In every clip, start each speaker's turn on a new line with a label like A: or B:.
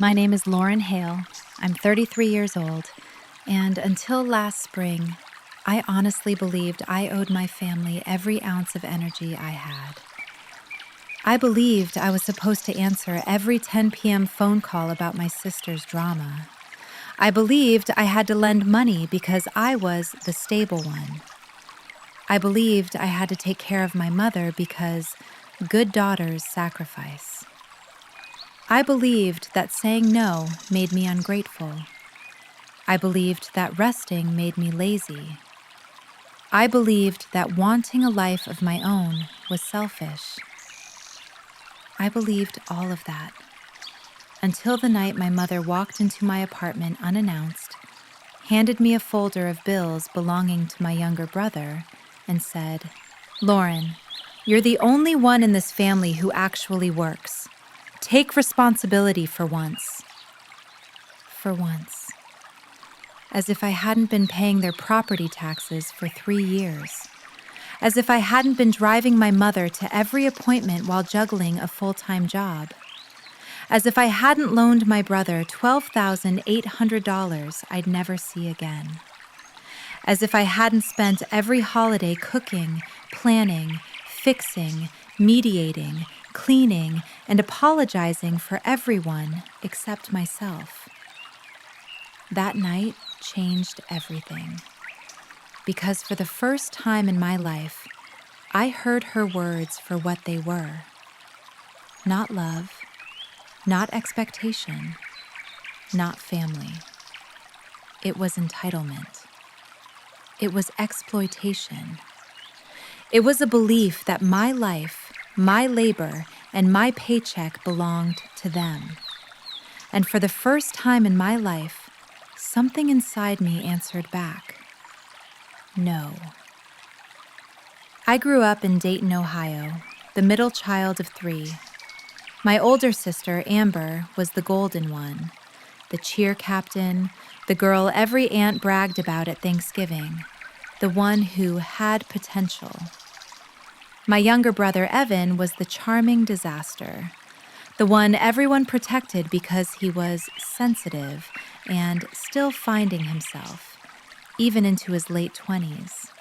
A: My name is Lauren Hale. I'm 33 years old, and until last spring, I honestly believed I owed my family every ounce of energy I had. I believed I was supposed to answer every 10 p.m. phone call about my sister's drama. I believed I had to lend money because I was the stable one. I believed I had to take care of my mother because good daughters sacrifice. I believed that saying no made me ungrateful. I believed that resting made me lazy. I believed that wanting a life of my own was selfish. I believed all of that, until the night my mother walked into my apartment unannounced, handed me a folder of bills belonging to my younger brother, and said, "Lauren, you're the only one in this family who actually works. Take responsibility for once." For once. As if I hadn't been paying their property taxes for 3 years. As if I hadn't been driving my mother to every appointment while juggling a full-time job. As if I hadn't loaned my brother $12,800 I'd never see again. As if I hadn't spent every holiday cooking, planning, fixing, mediating, cleaning, and apologizing for everyone except myself. That night changed everything. Because for the first time in my life, I heard her words for what they were. Not love, not expectation, not family. It was entitlement. It was exploitation. It was a belief that my life, my labor, and my paycheck belonged to them. And for the first time in my life, something inside me answered back. No. I grew up in Dayton, Ohio, the middle child of 3. My older sister, Amber, was the golden one, the cheer captain, the girl every aunt bragged about at Thanksgiving, the one who had potential. My younger brother, Evan, was the charming disaster, the one everyone protected because he was sensitive and still finding himself, even into his late 20s.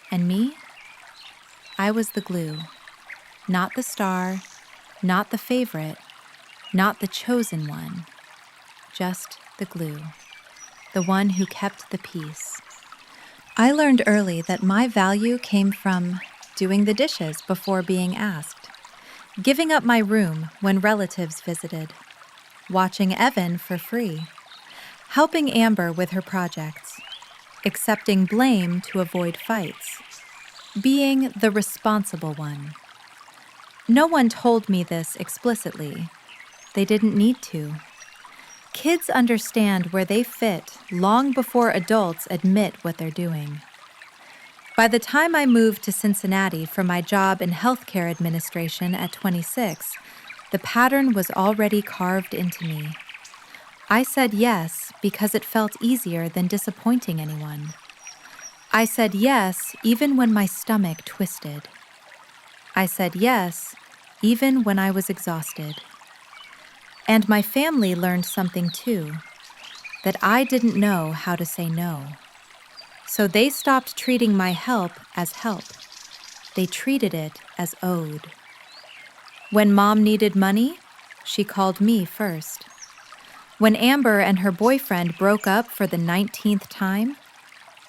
A: And me? I was the glue, not the star, not the favorite, not the chosen one, just the glue, the one who kept the peace. I learned early that my value came from doing the dishes before being asked, giving up my room when relatives visited, watching Evan for free, helping Amber with her projects, accepting blame to avoid fights, being the responsible one. No one told me this explicitly. They didn't need to. Kids understand where they fit long before adults admit what they're doing. By the time I moved to Cincinnati for my job in healthcare administration at 26, the pattern was already carved into me. I said yes because it felt easier than disappointing anyone. I said yes even when my stomach twisted. I said yes even when I was exhausted. And my family learned something too, that I didn't know how to say no. So they stopped treating my help as help. They treated it as owed. When Mom needed money, she called me first. When Amber and her boyfriend broke up for the 19th time,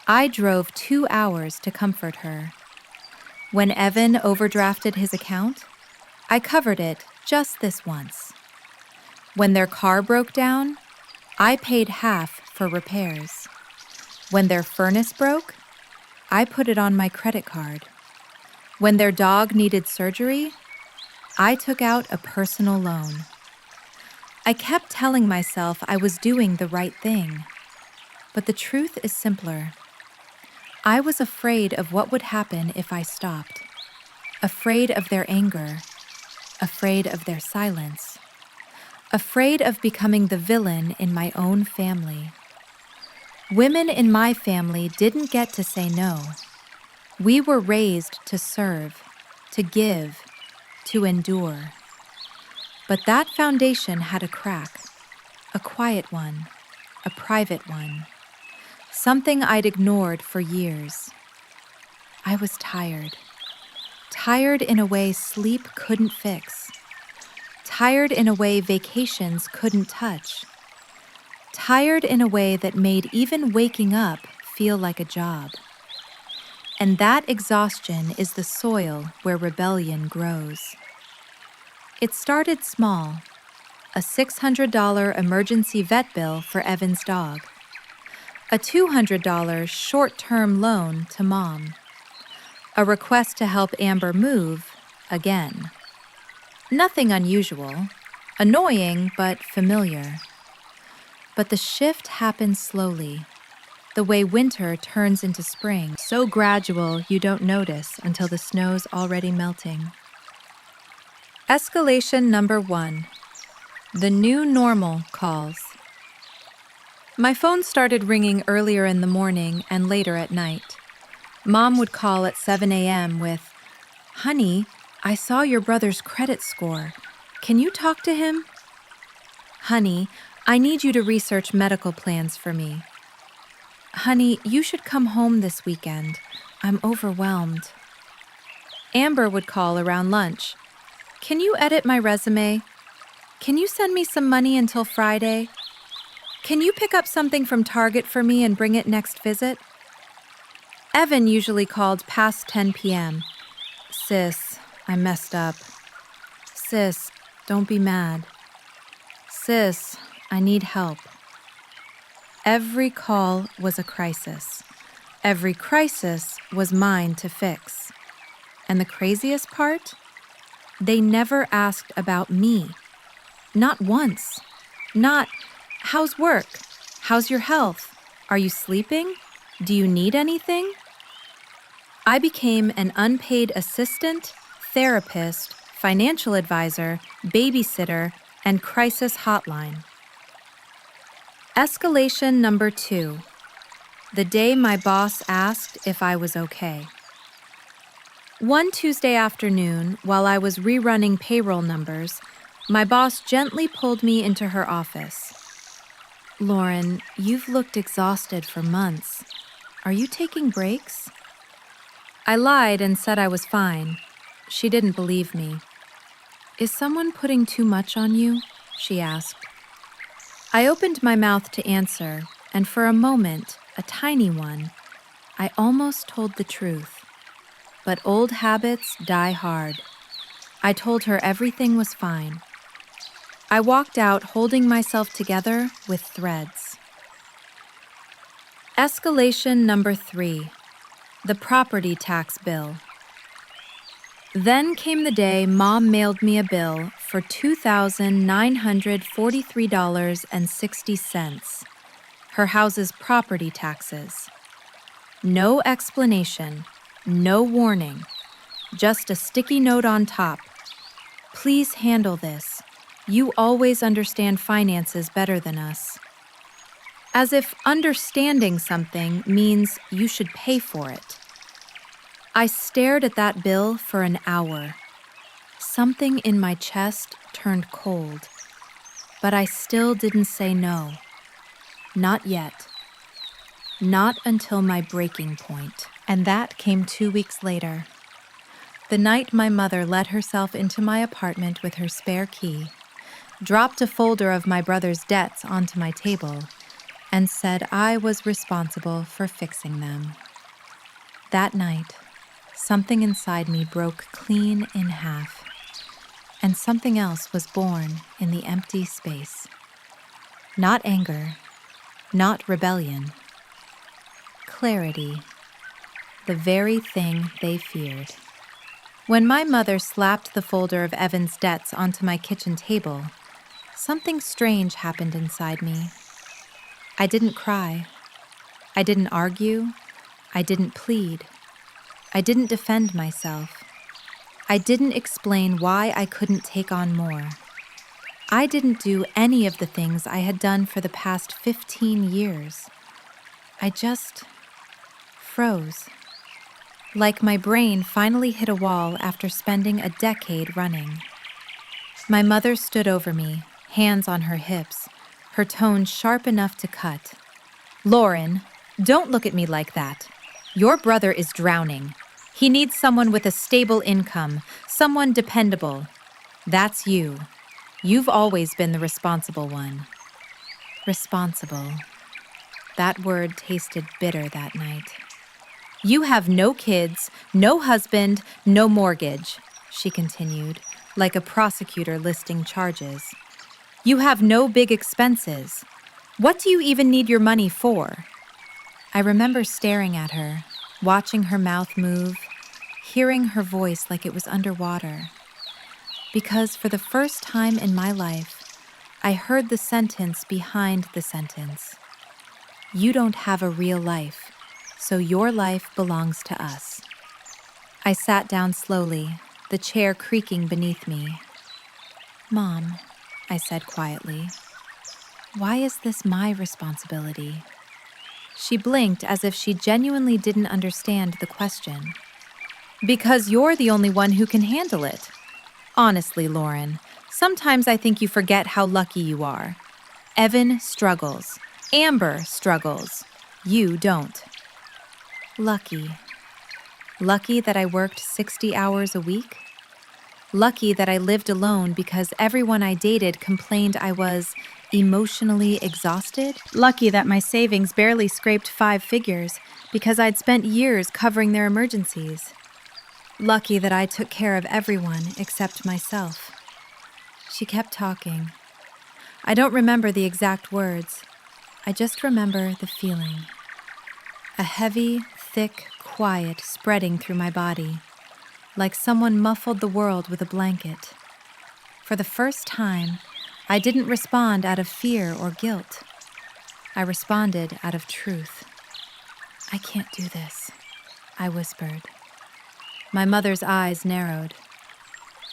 A: I drove 2 hours to comfort her. When Evan overdrafted his account, I covered it just this once. When their car broke down, I paid half for repairs. When their furnace broke, I put it on my credit card. When their dog needed surgery, I took out a personal loan. I kept telling myself I was doing the right thing, but the truth is simpler. I was afraid of what would happen if I stopped, afraid of their anger, afraid of their silence, afraid of becoming the villain in my own family. Women in my family didn't get to say no. We were raised to serve, to give, to endure. But that foundation had a crack, a quiet one, a private one, something I'd ignored for years. I was tired. Tired in a way sleep couldn't fix. Tired in a way vacations couldn't touch. Tired in a way that made even waking up feel like a job. And that exhaustion is the soil where rebellion grows. It started small, a $600 emergency vet bill for Evan's dog, a $200 short-term loan to Mom, a request to help Amber move again. Nothing unusual, annoying but familiar. But the shift happened slowly, the way winter turns into spring, so gradual you don't notice until the snow's already melting. Escalation number 1. The new normal calls. My phone started ringing earlier in the morning and later at night. Mom would call at 7 a.m. with, "Honey, I saw your brother's credit score. Can you talk to him?" "Honey, I need you to research medical plans for me." "Honey, you should come home this weekend. I'm overwhelmed." Amber would call around lunch. "Can you edit my resume? Can you send me some money until Friday? Can you pick up something from Target for me and bring it next visit?" Evan usually called past 10 p.m. "Sis, I messed up. Sis, don't be mad. Sis, I need help." Every call was a crisis. Every crisis was mine to fix. And the craziest part? They never asked about me. Not once. Not, "How's work? How's your health? Are you sleeping? Do you need anything?" I became an unpaid assistant, therapist, financial advisor, babysitter, and crisis hotline. Escalation number 2. The day my boss asked if I was okay. One Tuesday afternoon, while I was rerunning payroll numbers, my boss gently pulled me into her office. "Lauren, you've looked exhausted for months. Are you taking breaks?" I lied and said I was fine. She didn't believe me. "Is someone putting too much on you?" she asked. I opened my mouth to answer, and for a moment, a tiny one, I almost told the truth. But old habits die hard. I told her everything was fine. I walked out holding myself together with threads. Escalation number 3. The property tax bill. Then came the day Mom mailed me a bill for $2,943.60, her house's property taxes. No explanation, no warning, just a sticky note on top. "Please handle this. You always understand finances better than us." As if understanding something means you should pay for it. I stared at that bill for an hour. Something in my chest turned cold, but I still didn't say no. Not yet. Not until my breaking point. And that came 2 weeks later. The night my mother let herself into my apartment with her spare key, dropped a folder of my brother's debts onto my table, and said I was responsible for fixing them. That night, something inside me broke clean in half, and something else was born in the empty space. Not anger, not rebellion. Clarity, the very thing they feared. When my mother slapped the folder of Evan's debts onto my kitchen table, something strange happened inside me. I didn't cry. I didn't argue. I didn't plead. I didn't defend myself. I didn't explain why I couldn't take on more. I didn't do any of the things I had done for the past 15 years. I just froze. Like my brain finally hit a wall after spending a decade running. My mother stood over me, hands on her hips, her tone sharp enough to cut. "Lauren, don't look at me like that. Your brother is drowning. He needs someone with a stable income, someone dependable. That's you. You've always been the responsible one." Responsible. That word tasted bitter that night. "You have no kids, no husband, no mortgage," she continued, like a prosecutor listing charges. "You have no big expenses. What do you even need your money for?" I remember staring at her, watching her mouth move, hearing her voice like it was underwater. Because for the first time in my life, I heard the sentence behind the sentence. You don't have a real life, so your life belongs to us. I sat down slowly, the chair creaking beneath me. "Mom," I said quietly, "why is this my responsibility?" She blinked as if she genuinely didn't understand the question. "Because you're the only one who can handle it. Honestly, Lauren, sometimes I think you forget how lucky you are. Evan struggles. Amber struggles. You don't." Lucky. Lucky that I worked 60 hours a week? Lucky that I lived alone because everyone I dated complained I was emotionally exhausted? Lucky that my savings barely scraped 5 figures because I'd spent years covering their emergencies? Lucky that I took care of everyone except myself. She kept talking. I don't remember the exact words. I just remember the feeling. A heavy, thick quiet spreading through my body, like someone muffled the world with a blanket. For the first time, I didn't respond out of fear or guilt. I responded out of truth. "I can't do this," I whispered. My mother's eyes narrowed.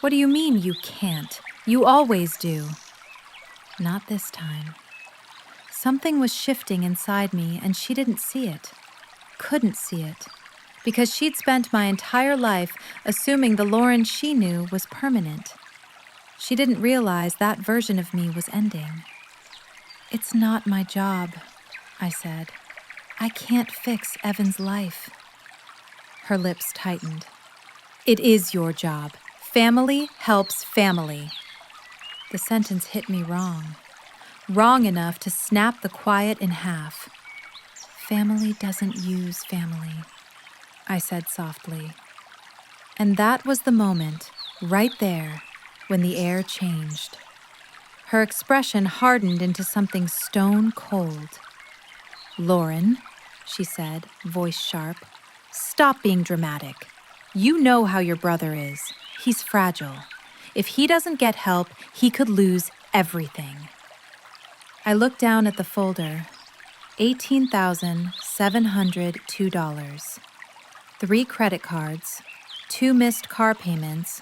A: "What do you mean you can't? You always do." Not this time. Something was shifting inside me and she didn't see it, couldn't see it, because she'd spent my entire life assuming the Lauren she knew was permanent. She didn't realize that version of me was ending. "It's not my job," I said. "I can't fix Evan's life." Her lips tightened. "It is your job. Family helps family." The sentence hit me wrong. Wrong enough to snap the quiet in half. "Family doesn't use family," I said softly. And that was the moment, right there, when the air changed. Her expression hardened into something stone cold. "Lauren," she said, voice sharp, "stop being dramatic. You know how your brother is. He's fragile. If he doesn't get help, he could lose everything." I looked down at the folder. $18,702. 3 credit cards, 2 missed car payments,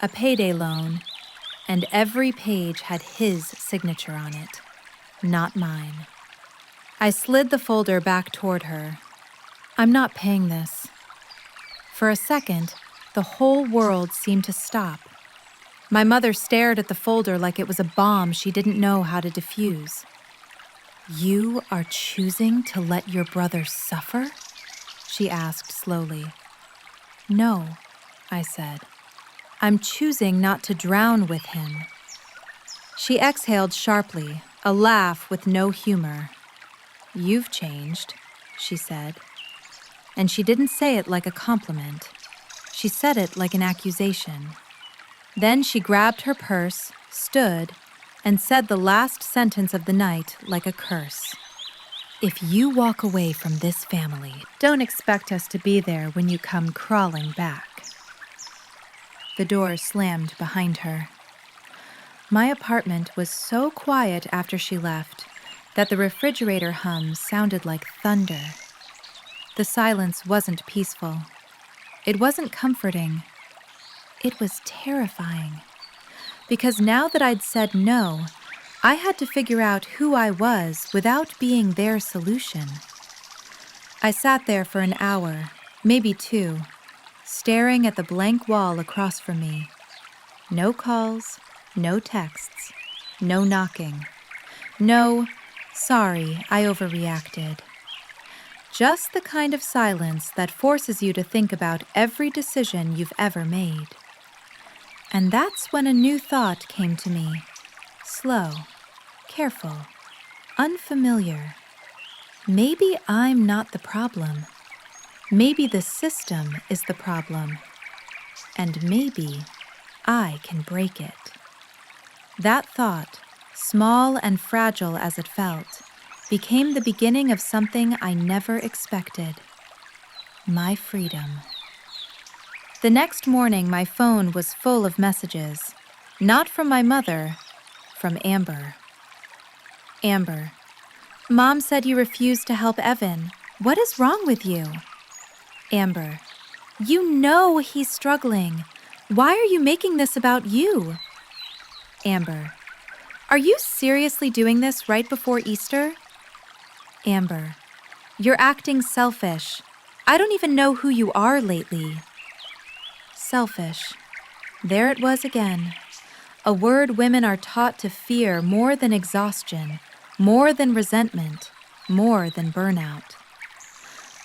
A: a payday loan, and every page had his signature on it, not mine. I slid the folder back toward her. "I'm not paying this." For a second, the whole world seemed to stop. My mother stared at the folder like it was a bomb she didn't know how to defuse. "You are choosing to let your brother suffer?" she asked slowly. "No," I said. "I'm choosing not to drown with him." She exhaled sharply, a laugh with no humor. "You've changed," she said. And she didn't say it like a compliment. She said it like an accusation. Then she grabbed her purse, stood, and said the last sentence of the night like a curse. "If you walk away from this family, don't expect us to be there when you come crawling back." The door slammed behind her. My apartment was so quiet after she left that the refrigerator hum sounded like thunder. The silence wasn't peaceful. It wasn't comforting. It was terrifying. Because now that I'd said no, I had to figure out who I was without being their solution. I sat there for an hour, maybe 2, staring at the blank wall across from me. No calls, No texts. No knocking. No, sorry, I overreacted. Just the kind of silence that forces you to think about every decision you've ever made. And that's when a new thought came to me. Slow, careful, unfamiliar. Maybe I'm not the problem. Maybe the system is the problem. And maybe I can break it. That thought, small and fragile as it felt, became the beginning of something I never expected. My freedom. The next morning, my phone was full of messages. Not from my mother, from Amber. Amber, Mom said you refused to help Evan. What is wrong with you? Amber, you know he's struggling. Why are you making this about you? Amber, are you seriously doing this right before Easter? Amber, you're acting selfish. I don't even know who you are lately. Selfish. There it was again. A word women are taught to fear more than exhaustion, more than resentment, more than burnout.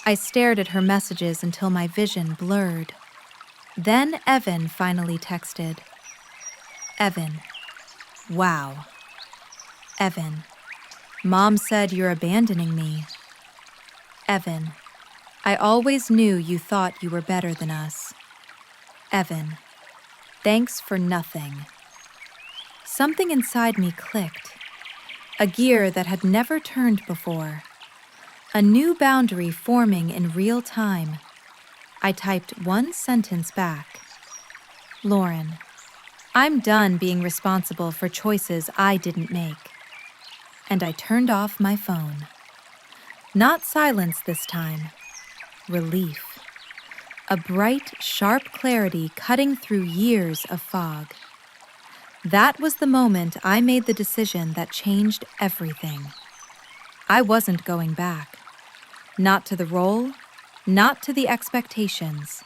A: I stared at her messages until my vision blurred. Then Evan finally texted. Evan. Wow. Evan. Mom said you're abandoning me. Evan. I always knew you thought you were better than us. Evan. Thanks for nothing. Something inside me clicked. A gear that had never turned before. A new boundary forming in real time. I typed one sentence back. Lauren, I'm done being responsible for choices I didn't make. And I turned off my phone. Not silence this time. Relief. A bright, sharp clarity cutting through years of fog. That was the moment I made the decision that changed everything. I wasn't going back. Not to the role, not to the expectations,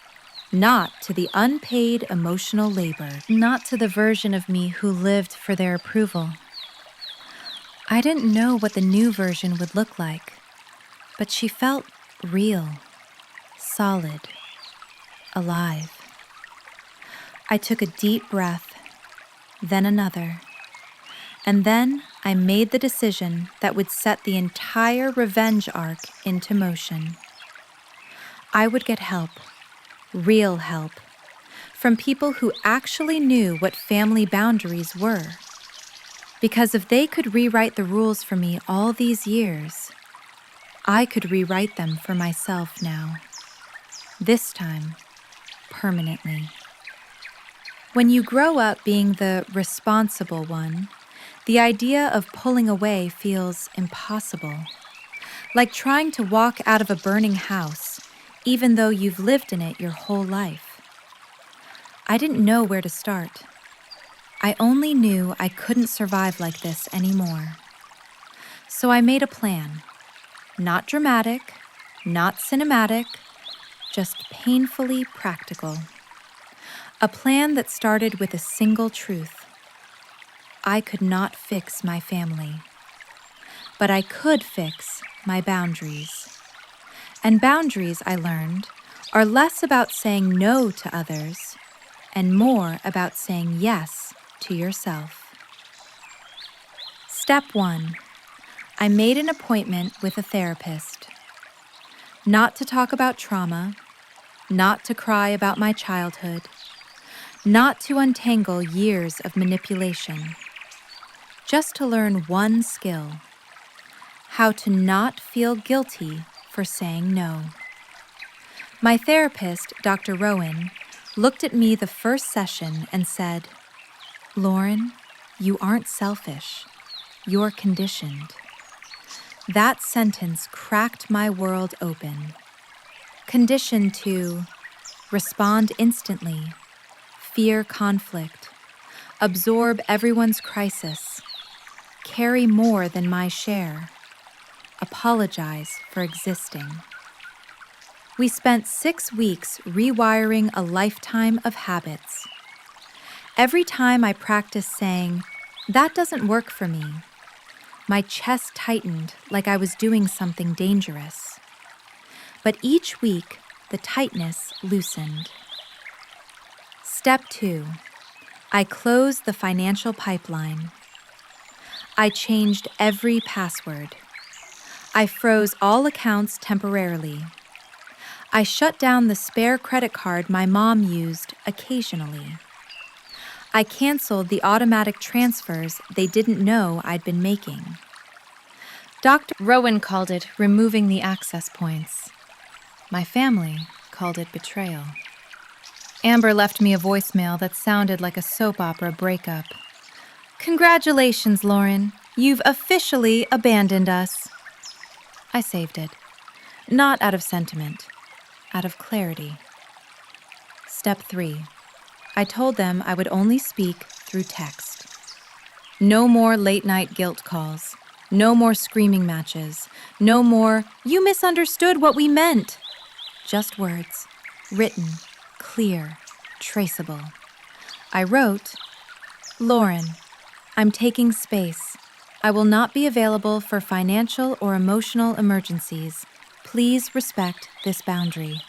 A: not to the unpaid emotional labor, not to the version of me who lived for their approval. I didn't know what the new version would look like, but she felt real, solid, alive. I took a deep breath, then another, and then I made the decision that would set the entire revenge arc into motion. I would get help, real help, from people who actually knew what family boundaries were. Because if they could rewrite the rules for me all these years, I could rewrite them for myself now. This time, permanently. When you grow up being the responsible one, the idea of pulling away feels impossible. Like trying to walk out of a burning house, even though you've lived in it your whole life. I didn't know where to start. I only knew I couldn't survive like this anymore. So I made a plan. Not dramatic, not cinematic, just painfully practical. A plan that started with a single truth. I could not fix my family, but I could fix my boundaries. And boundaries, I learned, are less about saying no to others and more about saying yes to yourself. Step 1. I made an appointment with a therapist. Not to talk about trauma, not to cry about my childhood, not to untangle years of manipulation, just to learn one skill: how to not feel guilty for saying no. My therapist, Dr. Rowan, looked at me the first session and said, "Lauren, you aren't selfish. You're conditioned." That sentence cracked my world open. Conditioned to respond instantly, fear conflict, absorb everyone's crisis, carry more than my share, apologize for existing. We spent 6 weeks rewiring a lifetime of habits. Every time I practiced saying, "That doesn't work for me," my chest tightened like I was doing something dangerous. But each week, the tightness loosened. Step 2. I closed the financial pipeline. I changed every password. I froze all accounts temporarily. I shut down the spare credit card my mom used occasionally. I canceled the automatic transfers they didn't know I'd been making. Dr. Rowan called it removing the access points. My family called it betrayal. Amber left me a voicemail that sounded like a soap opera breakup. "Congratulations, Lauren. You've officially abandoned us." I saved it. Not out of sentiment, out of clarity. Step 3. I told them I would only speak through text. No more late-night guilt calls. No more screaming matches. No more, "You misunderstood what we meant." Just words, written, clear, traceable. I wrote, "Lauren, I'm taking space. I will not be available for financial or emotional emergencies. Please respect this boundary."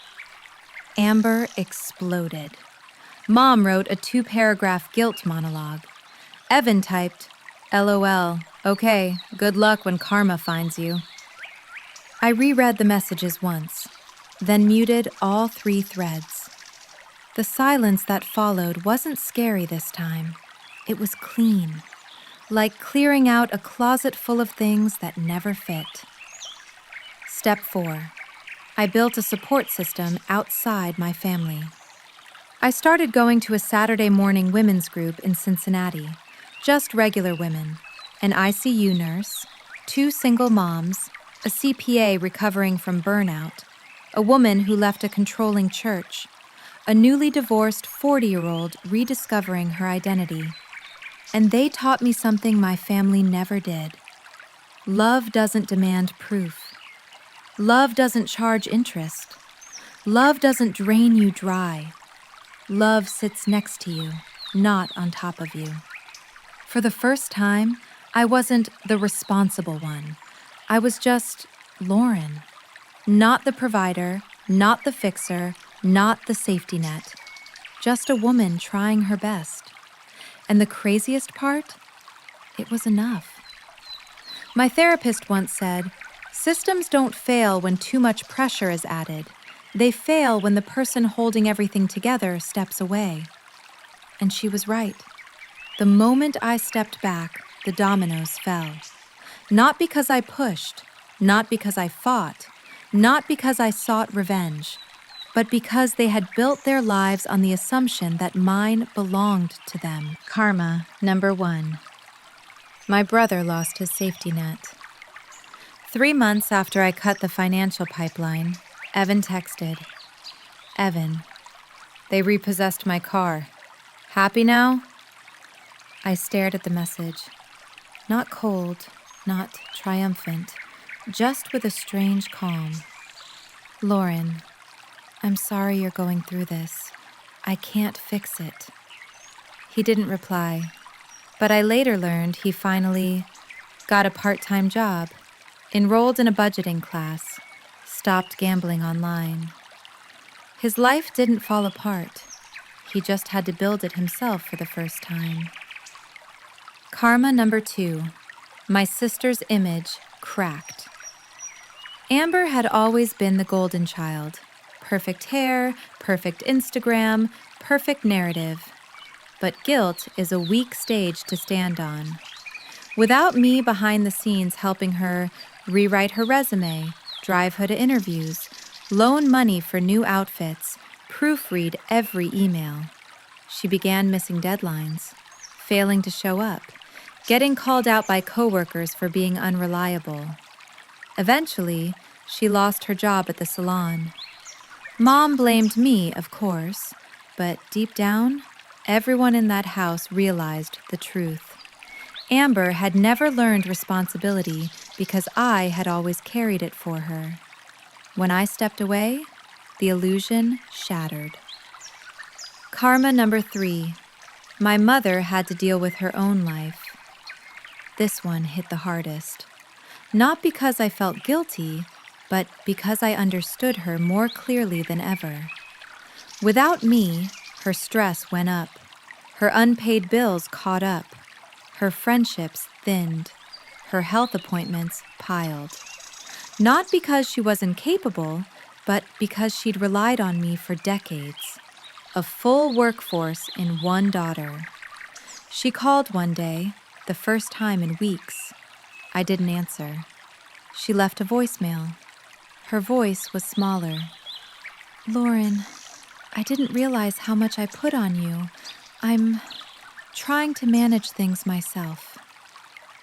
A: Amber exploded. Mom wrote a 2-paragraph guilt monologue. Evan typed, "LOL, okay, good luck when karma finds you." I reread the messages once, then muted all 3 threads. The silence that followed wasn't scary this time. It was clean, like clearing out a closet full of things that never fit. Step 4. I built a support system outside my family. I started going to a Saturday morning women's group in Cincinnati, just regular women, an ICU nurse, 2 single moms, a CPA recovering from burnout, a woman who left a controlling church, a newly divorced 40-year-old rediscovering her identity. And they taught me something my family never did. Love doesn't demand proof. Love doesn't charge interest. Love doesn't drain you dry. Love sits next to you, not on top of you. For the first time, I wasn't the responsible one. I was just Lauren. Not the provider, not the fixer, not the safety net. Just a woman trying her best. And the craziest part? It was enough. My therapist once said, "Systems don't fail when too much pressure is added. They fail when the person holding everything together steps away." And she was right. The moment I stepped back, the dominoes fell. Not because I pushed, not because I fought, not because I sought revenge, but because they had built their lives on the assumption that mine belonged to them. Karma, number 1. My brother lost his safety net. 3 months after I cut the financial pipeline, Evan texted, "Evan, they repossessed my car. Happy now?" I stared at the message. Not cold, not triumphant, just with a strange calm. "Lauren, I'm sorry you're going through this. I can't fix it." He didn't reply, but I later learned he finally got a part-time job, enrolled in a budgeting class, stopped gambling online. His life didn't fall apart. He just had to build it himself for the first time. Karma number 2. My sister's image cracked. Amber had always been the golden child. Perfect hair, perfect Instagram, perfect narrative. But guilt is a weak stage to stand on. Without me behind the scenes helping her rewrite her resume, drive her to interviews, loan money for new outfits, proofread every email, she began missing deadlines, failing to show up, getting called out by coworkers for being unreliable. Eventually, she lost her job at the salon. Mom blamed me, of course, but deep down, everyone in that house realized the truth. Amber had never learned responsibility because I had always carried it for her. When I stepped away, the illusion shattered. Karma number 3. My mother had to deal with her own life. This one hit the hardest. Not because I felt guilty, but because I understood her more clearly than ever. Without me, her stress went up. Her unpaid bills caught up. Her friendships thinned. Her health appointments piled. Not because she was incapable, but because she'd relied on me for decades. A full workforce in one daughter. She called one day, the first time in weeks. I didn't answer. She left a voicemail. Her voice was smaller. "Lauren, I didn't realize how much I put on you. I'm trying to manage things myself."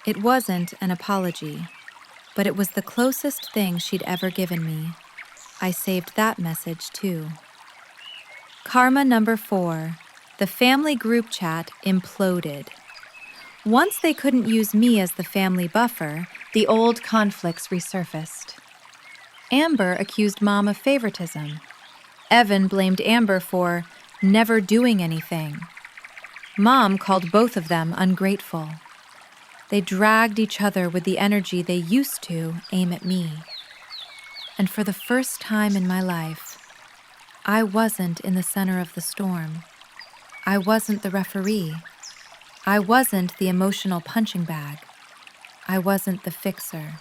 A: It wasn't an apology, but it was the closest thing she'd ever given me. I saved that message too. Karma number 4. The family group chat imploded. Once they couldn't use me as the family buffer, the old conflicts resurfaced. Amber accused Mom of favoritism. Evan blamed Amber for never doing anything. Mom called both of them ungrateful. They dragged each other with the energy they used to aim at me. And for the first time in my life, I wasn't in the center of the storm. I wasn't the referee. I wasn't the emotional punching bag. I wasn't the fixer.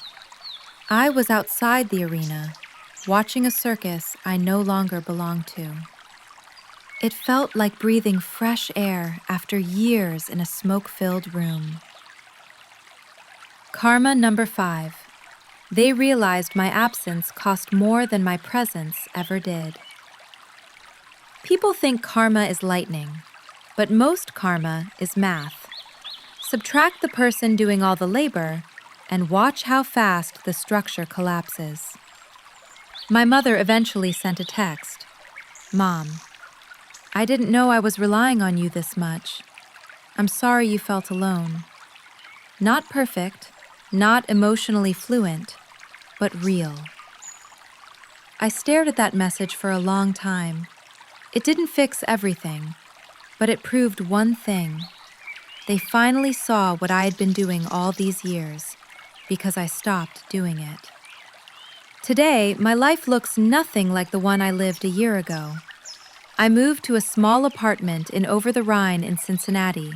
A: I was outside the arena, watching a circus I no longer belonged to. It felt like breathing fresh air after years in a smoke-filled room. Karma number 5. They realized my absence cost more than my presence ever did. People think karma is lightning, but most karma is math. Subtract the person doing all the labor, and watch how fast the structure collapses. My mother eventually sent a text. "Mom, I didn't know I was relying on you this much. I'm sorry you felt alone." Not perfect, not emotionally fluent, but real. I stared at that message for a long time. It didn't fix everything, but it proved one thing. They finally saw what I had been doing all these years, because I stopped doing it. Today, my life looks nothing like the one I lived a year ago. I moved to a small apartment in Over the Rhine in Cincinnati.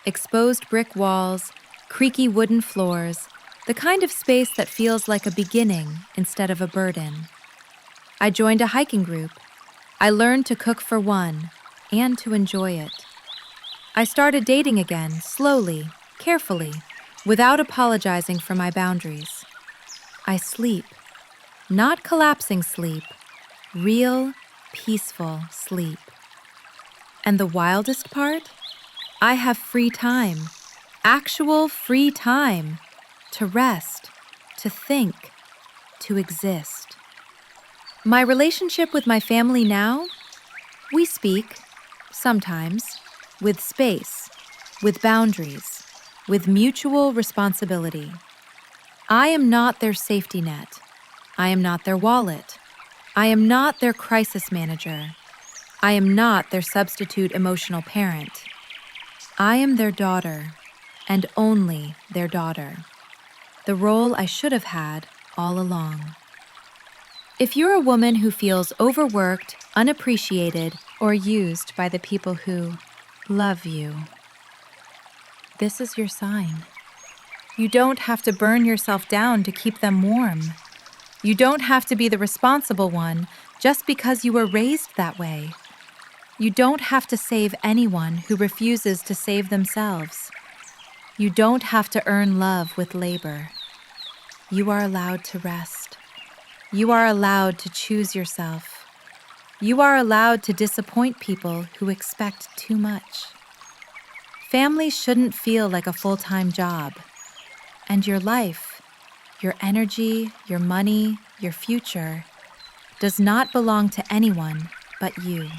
A: Exposed brick walls, creaky wooden floors, the kind of space that feels like a beginning instead of a burden. I joined a hiking group. I learned to cook for one and to enjoy it. I started dating again, slowly, carefully, without apologizing for my boundaries. I sleep, not collapsing sleep, real, peaceful sleep. And the wildest part? I have free time, actual free time, to rest, to think, to exist. My relationship with my family now? We speak, sometimes, with space, with boundaries, with mutual responsibility. I am not their safety net. I am not their wallet. I am not their crisis manager. I am not their substitute emotional parent. I am their daughter, and only their daughter. The role I should have had all along. If you're a woman who feels overworked, unappreciated, or used by the people who love you, this is your sign. You don't have to burn yourself down to keep them warm. You don't have to be the responsible one just because you were raised that way. You don't have to save anyone who refuses to save themselves. You don't have to earn love with labor. You are allowed to rest. You are allowed to choose yourself. You are allowed to disappoint people who expect too much. Family shouldn't feel like a full-time job. And your life, your energy, your money, your future, does not belong to anyone but you.